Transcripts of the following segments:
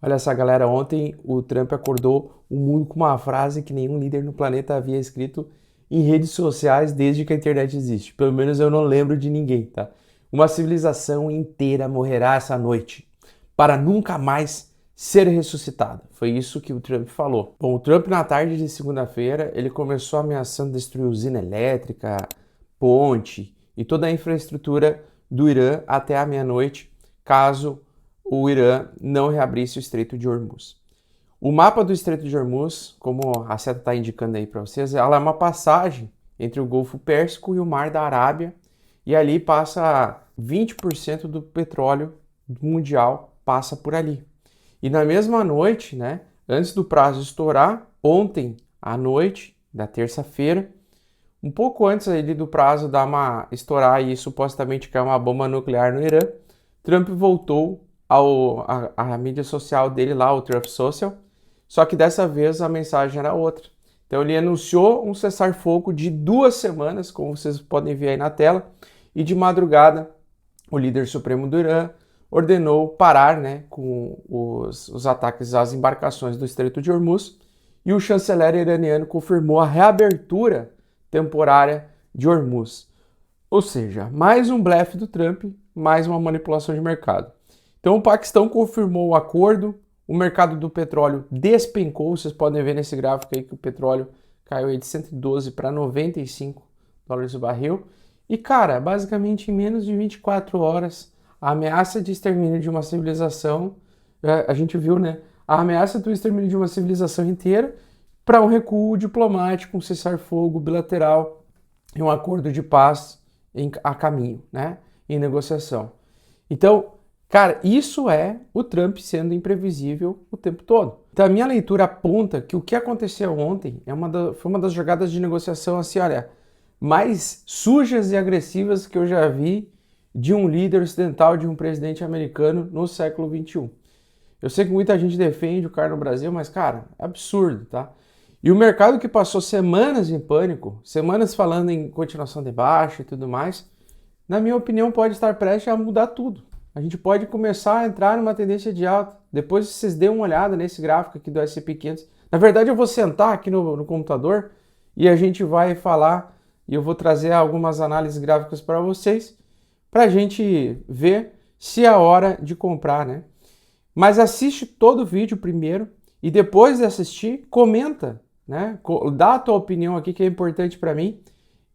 Olha só, galera, ontem o Trump acordou o mundo com uma frase que nenhum líder no planeta havia escrito em redes sociais desde que a internet existe. Pelo menos eu não lembro de ninguém, tá? Uma civilização inteira morrerá essa noite para nunca mais ser ressuscitada. Foi isso que o Trump falou. Bom, o Trump na tarde de segunda-feira, ele começou ameaçando destruir usina elétrica, ponte e toda a infraestrutura do Irã até a meia-noite, caso o Irã não reabrisse o Estreito de Hormuz. O mapa do Estreito de Hormuz, como a seta está indicando aí para vocês, ela é uma passagem entre o Golfo Pérsico e o Mar da Arábia, e ali passa 20% do petróleo mundial passa por ali. E na mesma noite, né, antes do prazo estourar, ontem à noite da terça-feira, um pouco antes ali do prazo estourar e supostamente cair uma bomba nuclear no Irã, Trump voltou a mídia social dele lá, o Trump Social, só que dessa vez a mensagem era outra. Então ele anunciou um cessar-fogo de 2 semanas, como vocês podem ver aí na tela, e de madrugada o líder supremo do Irã ordenou parar, né, com os ataques às embarcações do Estreito de Hormuz, e o chanceler iraniano confirmou a reabertura temporária de Hormuz. Ou seja, mais um blefe do Trump, mais uma manipulação de mercado. Então o Paquistão confirmou o acordo, o mercado do petróleo despencou, vocês podem ver nesse gráfico aí que o petróleo caiu aí de 112 para 95 dólares o barril. E cara, basicamente em menos de 24 horas, a ameaça de extermínio de uma civilização, a gente viu, né? A ameaça do extermínio de uma civilização inteira para um recuo diplomático, um cessar-fogo bilateral e um acordo de paz a caminho, né? Em negociação. Então, cara, isso é o Trump sendo imprevisível o tempo todo. Então, a minha leitura aponta que o que aconteceu ontem foi uma das jogadas de negociação, assim, olha, mais sujas e agressivas que eu já vi de um líder ocidental, de um presidente americano no século XXI. Eu sei que muita gente defende o cara no Brasil, mas, cara, é absurdo, tá? E o mercado que passou semanas em pânico, semanas falando em continuação de baixa e tudo mais, na minha opinião, pode estar prestes a mudar tudo. A gente pode começar a entrar numa tendência de alta. Depois vocês dêem uma olhada nesse gráfico aqui do S&P 500. Na verdade, eu vou sentar aqui no computador e a gente vai falar e eu vou trazer algumas análises gráficas para vocês, para a gente ver se é a hora de comprar, né? Mas assiste todo o vídeo primeiro e depois de assistir, comenta, né? Dá a tua opinião aqui que é importante para mim.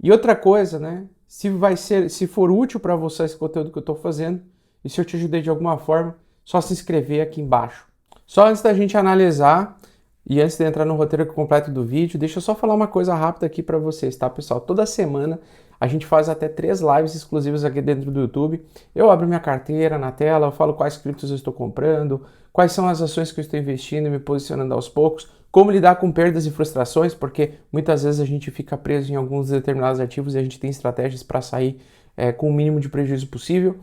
E outra coisa, né? Se for útil para você esse conteúdo que eu estou fazendo, e se eu te ajudei de alguma forma, só se inscrever aqui embaixo. Só antes da gente analisar e antes de entrar no roteiro completo do vídeo, deixa eu só falar uma coisa rápida aqui para vocês, tá, pessoal? Toda semana a gente faz até 3 lives exclusivas aqui dentro do YouTube. Eu abro minha carteira na tela, eu falo quais criptos eu estou comprando, quais são as ações que eu estou investindo e me posicionando aos poucos, como lidar com perdas e frustrações, porque muitas vezes a gente fica preso em alguns determinados ativos e a gente tem estratégias para sair com o mínimo de prejuízo possível,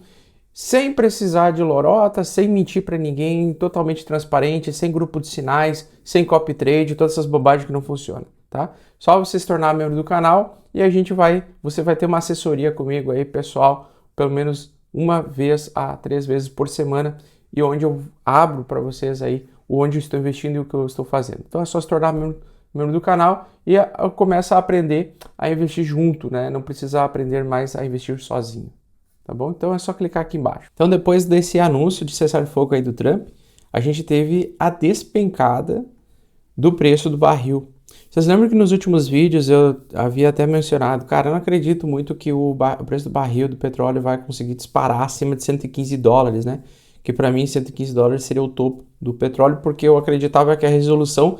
sem precisar de lorota, sem mentir para ninguém, totalmente transparente, sem grupo de sinais, sem copy trade, todas essas bobagens que não funcionam, tá? Só você se tornar membro do canal e você vai ter uma assessoria comigo aí, pessoal, pelo menos 1 vez a 3 vezes por semana, e onde eu abro para vocês aí onde eu estou investindo e o que eu estou fazendo. Então é só se tornar membro do canal e começa a aprender a investir junto, né? Não precisa aprender mais a investir sozinho. Tá bom? Então é só clicar aqui embaixo. Então depois desse anúncio de cessar-fogo aí do Trump, a gente teve a despencada do preço do barril. Vocês lembram que nos últimos vídeos eu havia até mencionado, cara, eu não acredito muito que o preço do barril do petróleo vai conseguir disparar acima de 115 dólares, né? Que para mim 115 dólares seria o topo do petróleo, porque eu acreditava que a resolução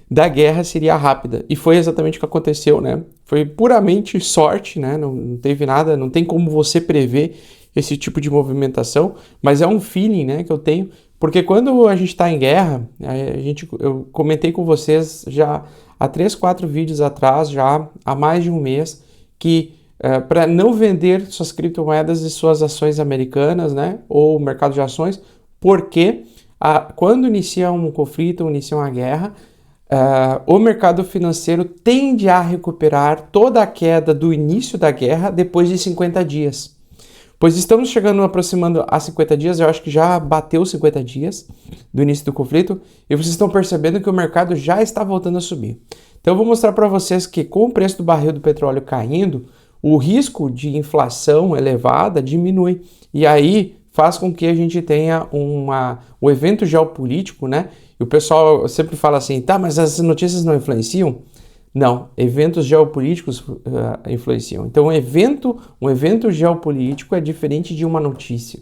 da guerra seria rápida. E foi exatamente o que aconteceu, né? Foi puramente sorte, né? Não teve nada, não tem como você prever esse tipo de movimentação, mas é um feeling, né, que eu tenho, porque quando a gente está em guerra, eu comentei com vocês já há 3, 4 vídeos atrás, já há mais de um mês, que para não vender suas criptomoedas e suas ações americanas, né, ou mercado de ações, porque quando inicia um conflito, inicia uma guerra, o mercado financeiro tende a recuperar toda a queda do início da guerra depois de 50 dias. Pois estamos chegando, aproximando a 50 dias, eu acho que já bateu 50 dias do início do conflito, e vocês estão percebendo que o mercado já está voltando a subir. Então eu vou mostrar para vocês que com o preço do barril do petróleo caindo, o risco de inflação elevada diminui, e aí faz com que a gente tenha o evento geopolítico, né? E o pessoal sempre fala assim, tá, mas as notícias não influenciam? Não, eventos geopolíticos influenciam. Então, um evento geopolítico é diferente de uma notícia,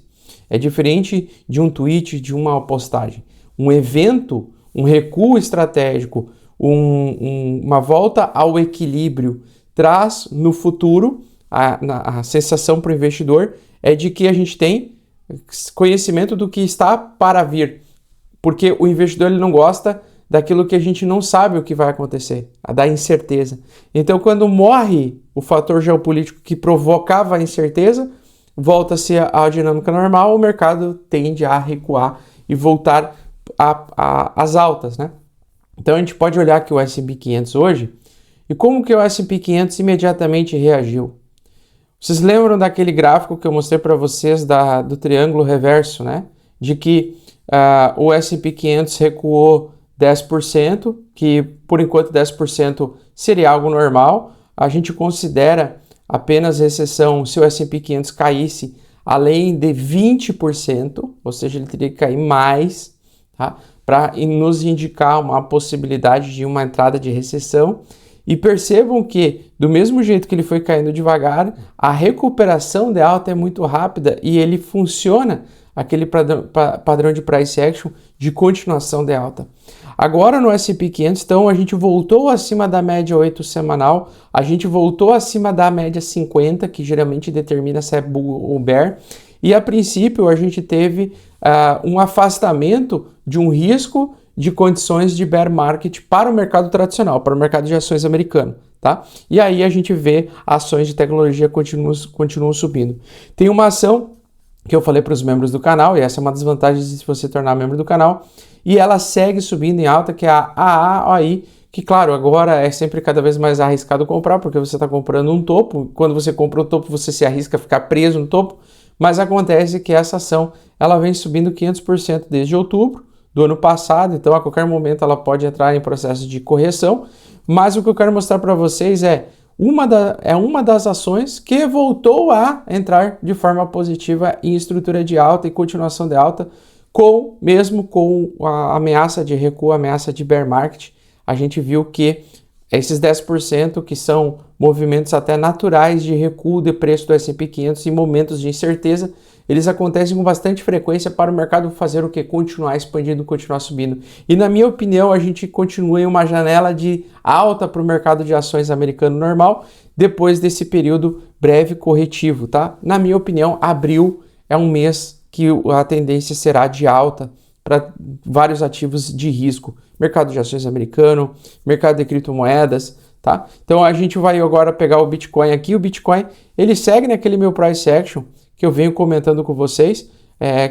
é diferente de um tweet, de uma postagem. Um evento, um recuo estratégico, uma volta ao equilíbrio, traz no futuro a sensação para o investidor é de que a gente tem conhecimento do que está para vir, porque o investidor ele não gosta daquilo que a gente não sabe o que vai acontecer, da incerteza. Então, quando morre o fator geopolítico que provocava a incerteza, volta-se à dinâmica normal, o mercado tende a recuar e voltar às altas, né? Então, a gente pode olhar aqui o S&P 500 hoje, e como que o S&P 500 imediatamente reagiu? Vocês lembram daquele gráfico que eu mostrei para vocês do triângulo reverso, né? De que o S&P 500 recuou 10%, que por enquanto 10% seria algo normal. A gente considera apenas recessão se o S&P 500 caísse além de 20%, ou seja, ele teria que cair mais, tá? Para nos indicar uma possibilidade de uma entrada de recessão. E percebam que, do mesmo jeito que ele foi caindo devagar, a recuperação de alta é muito rápida e ele funciona aquele padrão de price action de continuação de alta. Agora no S&P 500, então, a gente voltou acima da média 8 semanal, a gente voltou acima da média 50, que geralmente determina se é bull ou bear, e a princípio a gente teve um afastamento de um risco de condições de bear market para o mercado tradicional, para o mercado de ações americano, tá? E aí a gente vê ações de tecnologia continuam subindo. Tem uma ação que eu falei para os membros do canal, e essa é uma das vantagens de você tornar membro do canal, e ela segue subindo em alta, que é a AAOI, que claro, agora é sempre cada vez mais arriscado comprar, porque você está comprando um topo, quando você compra o topo você se arrisca a ficar preso no topo, mas acontece que essa ação ela vem subindo 500% desde outubro do ano passado, então a qualquer momento ela pode entrar em processo de correção, mas o que eu quero mostrar para vocês é uma das ações que voltou a entrar de forma positiva em estrutura de alta e continuação de alta, mesmo com a ameaça de recuo, a ameaça de bear market. A gente viu que esses 10% que são movimentos até naturais de recuo de preço do S&P 500 em momentos de incerteza, eles acontecem com bastante frequência para o mercado fazer o que? Continuar expandindo, continuar subindo. E na minha opinião, a gente continua em uma janela de alta para o mercado de ações americano normal, depois desse período breve corretivo, tá? Na minha opinião, abril é um mês que a tendência será de alta para vários ativos de risco. Mercado de ações americano, mercado de criptomoedas, tá? Então a gente vai agora pegar o Bitcoin aqui. O Bitcoin, ele segue naquele meu price action que eu venho comentando com vocês,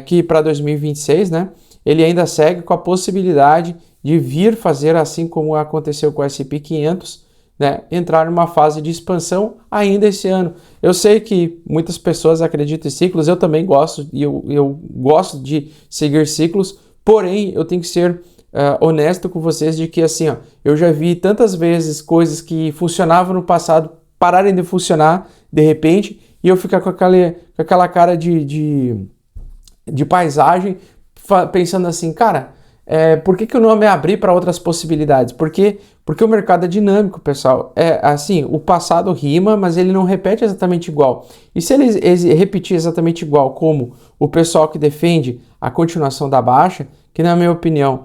que para 2026, né, ele ainda segue com a possibilidade de vir fazer assim como aconteceu com o S&P 500, né, entrar numa fase de expansão ainda esse ano. Eu sei que muitas pessoas acreditam em ciclos, eu também gosto, e eu gosto de seguir ciclos, porém eu tenho que ser honesto com vocês de que assim, ó, eu já vi tantas vezes coisas que funcionavam no passado pararem de funcionar de repente, e eu ficar com aquela cara de paisagem, pensando assim, cara, por que eu não me abri para outras possibilidades? Porque o mercado é dinâmico, pessoal. É assim, o passado rima, mas ele não repete exatamente igual. E se ele repetir exatamente igual como o pessoal que defende a continuação da baixa, que na minha opinião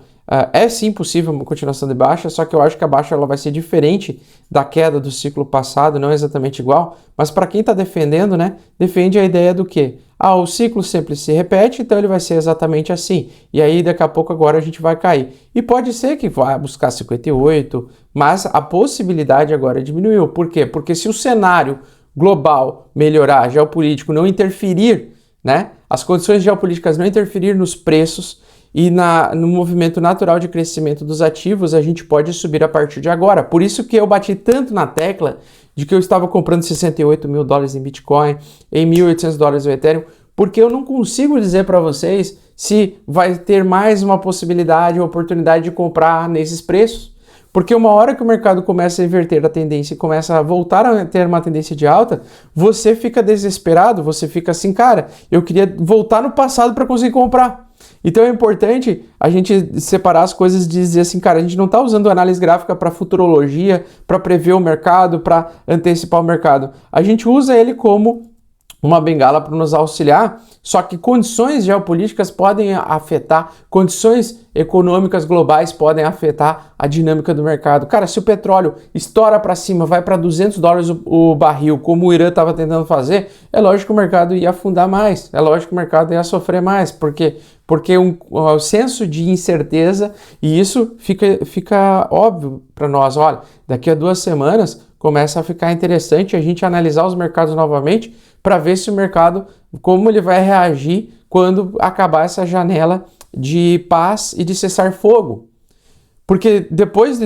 é sim possível uma continuação de baixa, só que eu acho que a baixa ela vai ser diferente da queda do ciclo passado, não exatamente igual, mas para quem está defendendo, né, defende a ideia do quê? O ciclo sempre se repete, então ele vai ser exatamente assim, e aí daqui a pouco agora a gente vai cair. E pode ser que vá buscar 58, mas a possibilidade agora diminuiu. Por quê? Porque se o cenário global melhorar, geopolítico não interferir, né, as condições geopolíticas não interferir nos preços, e no movimento natural de crescimento dos ativos, a gente pode subir a partir de agora. Por isso que eu bati tanto na tecla de que eu estava comprando 68 mil dólares em Bitcoin, em 1.800 dólares o Ethereum, porque eu não consigo dizer para vocês se vai ter mais uma possibilidade ou oportunidade de comprar nesses preços. Porque uma hora que o mercado começa a inverter a tendência e começa a voltar a ter uma tendência de alta, você fica desesperado, você fica assim, cara, eu queria voltar no passado para conseguir comprar. Então é importante a gente separar as coisas e dizer assim, cara, a gente não está usando análise gráfica para futurologia, para prever o mercado, para antecipar o mercado. A gente usa ele como uma bengala para nos auxiliar, só que condições geopolíticas podem afetar, condições econômicas globais podem afetar a dinâmica do mercado. Cara, se o petróleo estoura para cima, vai para 200 dólares o barril, como o Irã estava tentando fazer, é lógico que o mercado ia afundar mais, é lógico que o mercado ia sofrer mais, porque o senso de incerteza, e isso fica óbvio para nós, olha, daqui a 2 semanas começa a ficar interessante a gente analisar os mercados novamente para ver se o mercado, como ele vai reagir quando acabar essa janela de paz e de cessar fogo. Porque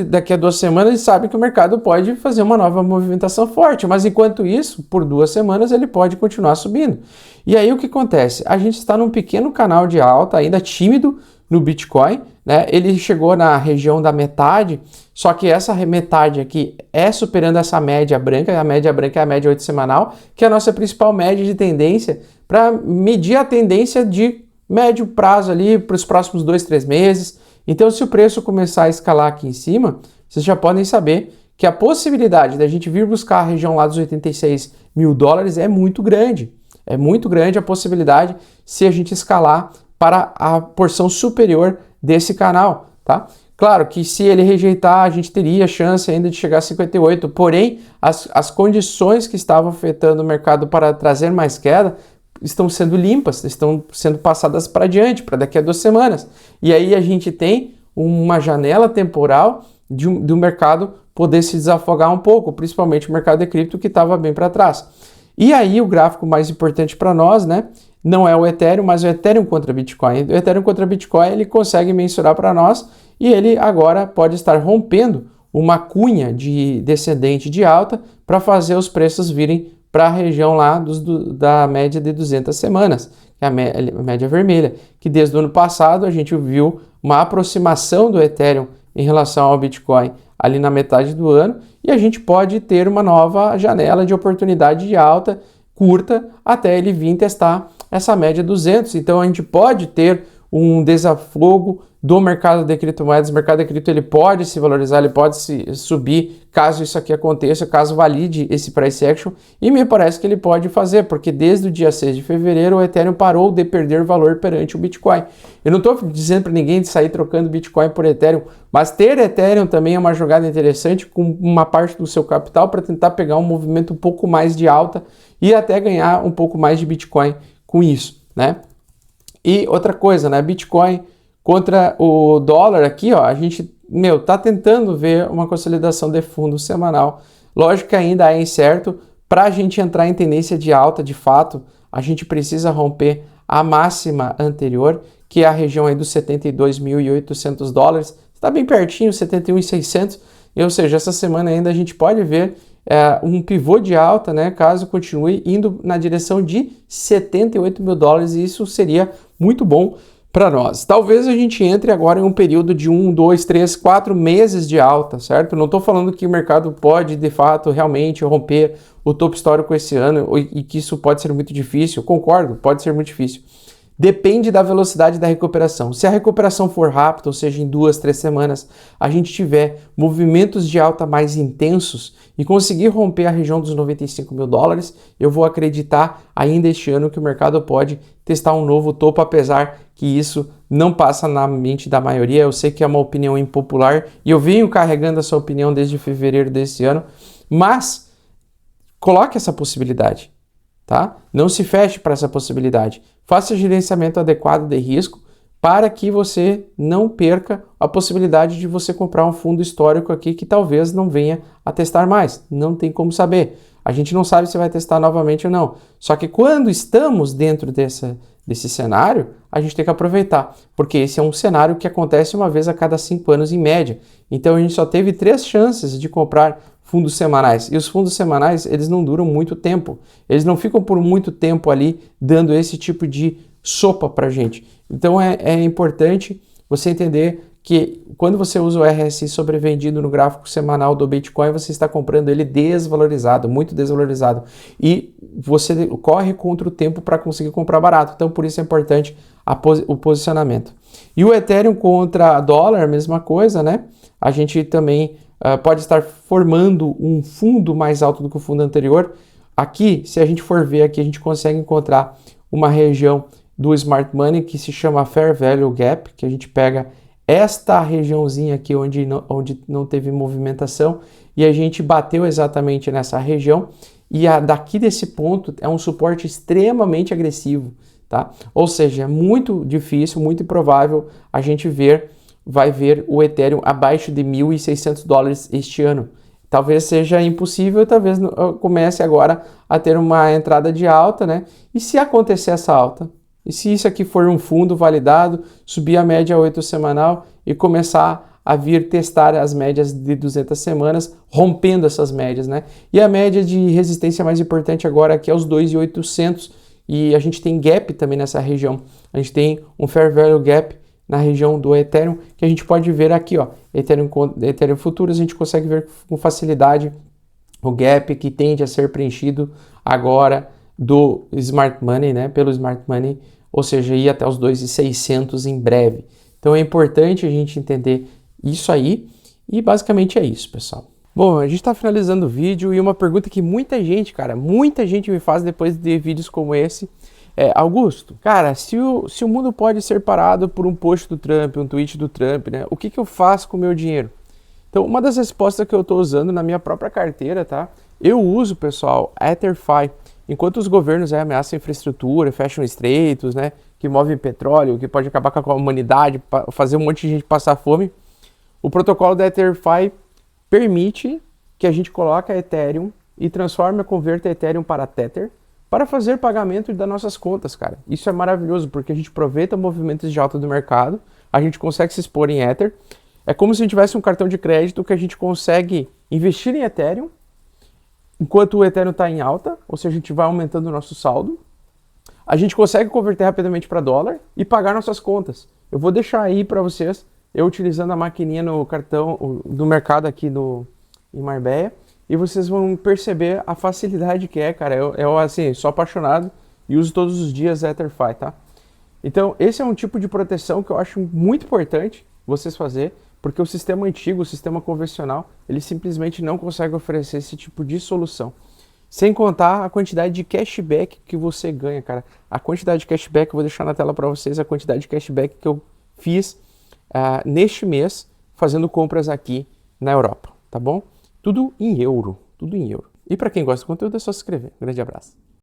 daqui a 2 semanas, eles sabem que o mercado pode fazer uma nova movimentação forte, mas enquanto isso, por 2 semanas, ele pode continuar subindo. E aí o que acontece? A gente está num pequeno canal de alta, ainda tímido no Bitcoin, né? Ele chegou na região da metade, só que essa metade aqui é superando essa média branca, a média branca é a média 8 semanal, que é a nossa principal média de tendência para medir a tendência de médio prazo ali para os próximos 2, 3 meses. Então, se o preço começar a escalar aqui em cima, vocês já podem saber que a possibilidade da gente vir buscar a região lá dos 86 mil dólares é muito grande. É muito grande a possibilidade se a gente escalar para a porção superior desse canal, tá? Claro que se ele rejeitar, a gente teria chance ainda de chegar a 58, porém, as condições que estavam afetando o mercado para trazer mais queda estão sendo limpas, estão sendo passadas para diante, para daqui a 2 semanas. E aí a gente tem uma janela temporal do mercado poder se desafogar um pouco, principalmente o mercado de cripto que estava bem para trás. E aí o gráfico mais importante para nós, né, não é o Ethereum, mas o Ethereum contra Bitcoin. O Ethereum contra Bitcoin ele consegue mensurar para nós e ele agora pode estar rompendo uma cunha de descendente de alta para fazer os preços virem para a região lá da média de 200 semanas, que é a média vermelha, que desde o ano passado a gente viu uma aproximação do Ethereum em relação ao Bitcoin ali na metade do ano, e a gente pode ter uma nova janela de oportunidade de alta curta até ele vir testar essa média 200. Então a gente pode ter um desafogo do mercado de criptomoedas. O mercado de cripto ele pode se valorizar, ele pode se subir caso isso aqui aconteça, caso valide esse price action, e me parece que ele pode fazer, porque desde o dia 6 de fevereiro o Ethereum parou de perder valor perante o Bitcoin. Eu não estou dizendo para ninguém de sair trocando Bitcoin por Ethereum, mas ter Ethereum também é uma jogada interessante com uma parte do seu capital para tentar pegar um movimento um pouco mais de alta e até ganhar um pouco mais de Bitcoin com isso, né? E outra coisa, né? Bitcoin contra o dólar aqui, ó, a gente, tá tentando ver uma consolidação de fundo semanal. Lógico que ainda é incerto. Para a gente entrar em tendência de alta, de fato, a gente precisa romper a máxima anterior, que é a região aí dos 72.800 dólares. Está bem pertinho, 71.600. Ou seja, essa semana ainda a gente pode ver um pivô de alta, né, caso continue indo na direção de 78 mil dólares, e isso seria muito bom para nós. Talvez a gente entre agora em um período de 1, 2, 3, 4 meses de alta, certo? Não estou falando que o mercado pode, de fato, realmente romper o topo histórico esse ano e que isso pode ser muito difícil. Concordo, pode ser muito difícil. Depende da velocidade da recuperação. Se a recuperação for rápida, ou seja, em 2, 3 semanas, a gente tiver movimentos de alta mais intensos e conseguir romper a região dos 95 mil dólares, eu vou acreditar ainda este ano que o mercado pode testar um novo topo, apesar que isso não passa na mente da maioria. Eu sei que é uma opinião impopular e eu venho carregando essa opinião desde fevereiro desse ano, mas coloque essa possibilidade. Tá? Não se feche para essa possibilidade. Faça gerenciamento adequado de risco para que você não perca a possibilidade de você comprar um fundo histórico aqui que talvez não venha a testar mais. Não tem como saber. A gente não sabe se vai testar novamente ou não. Só que quando estamos dentro desse cenário, a gente tem que aproveitar, porque esse é um cenário que acontece uma vez a cada 5 anos em média. Então a gente só teve 3 chances de comprar fundos semanais. E os fundos semanais, eles não duram muito tempo. Eles não ficam por muito tempo ali dando esse tipo de sopa para a gente. Então é importante você entender que quando você usa o RSI sobrevendido no gráfico semanal do Bitcoin, você está comprando ele desvalorizado, muito desvalorizado. E você corre contra o tempo para conseguir comprar barato. Então, por isso é importante o posicionamento. E o Ethereum contra dólar, a mesma coisa, né? A gente também pode estar formando um fundo mais alto do que o fundo anterior. Aqui, se a gente for ver aqui, a gente consegue encontrar uma região do Smart Money que se chama Fair Value Gap, que a gente pega esta regiãozinha aqui onde não teve movimentação e a gente bateu exatamente nessa região e daqui desse ponto é um suporte extremamente agressivo, tá? Ou seja, é muito difícil, muito improvável a gente vai ver o Ethereum abaixo de $1.600 este ano. Talvez seja impossível, talvez comece agora a ter uma entrada de alta, né? E se acontecer essa alta? E se isso aqui for um fundo validado, subir a média 8 semanal e começar a vir testar as médias de 200 semanas, rompendo essas médias, né? E a média de resistência mais importante agora aqui é os 2.800 e a gente tem gap também nessa região. A gente tem um Fair Value Gap na região do Ethereum que a gente pode ver aqui, ó, Ethereum Futuros, a gente consegue ver com facilidade o gap que tende a ser preenchido agora do Smart Money, né? Pelo Smart Money, ou seja, ir até os 2.600 em breve. Então é importante a gente entender isso aí e basicamente é isso, pessoal. Bom, a gente está finalizando o vídeo e uma pergunta que muita gente me faz depois de vídeos como esse é: Augusto, cara, se o mundo pode ser parado por um post do Trump, um tweet do Trump, né? O que eu faço com o meu dinheiro? Então, uma das respostas que eu estou usando na minha própria carteira, tá? Eu uso, pessoal, EtherFi. Enquanto os governos ameaçam a infraestrutura, fecham estreitos, né, que movem petróleo, que pode acabar com a humanidade, fazer um monte de gente passar fome, o protocolo da EtherFi permite que a gente coloque a Ethereum e converta Ethereum para Tether para fazer pagamento das nossas contas, cara. Isso é maravilhoso, porque a gente aproveita movimentos de alta do mercado, a gente consegue se expor em Ether. É como se a gente tivesse um cartão de crédito que a gente consegue investir em Ethereum, enquanto o Ethereum está em alta, ou seja, a gente vai aumentando o nosso saldo, a gente consegue converter rapidamente para dólar e pagar nossas contas. Eu vou deixar aí para vocês, eu utilizando a maquininha no cartão do mercado aqui em Marbella, e vocês vão perceber a facilidade que é, cara. Eu assim, sou apaixonado e uso todos os dias EtherFi, tá? Então, esse é um tipo de proteção que eu acho muito importante vocês fazer, porque o sistema antigo, o sistema convencional, ele simplesmente não consegue oferecer esse tipo de solução. Sem contar a quantidade de cashback que você ganha, cara. A quantidade de cashback, eu vou deixar na tela para vocês, a quantidade de cashback que eu fiz neste mês, fazendo compras aqui na Europa, tá bom? Tudo em euro, tudo em euro. E para quem gosta do conteúdo é só se inscrever. Um grande abraço.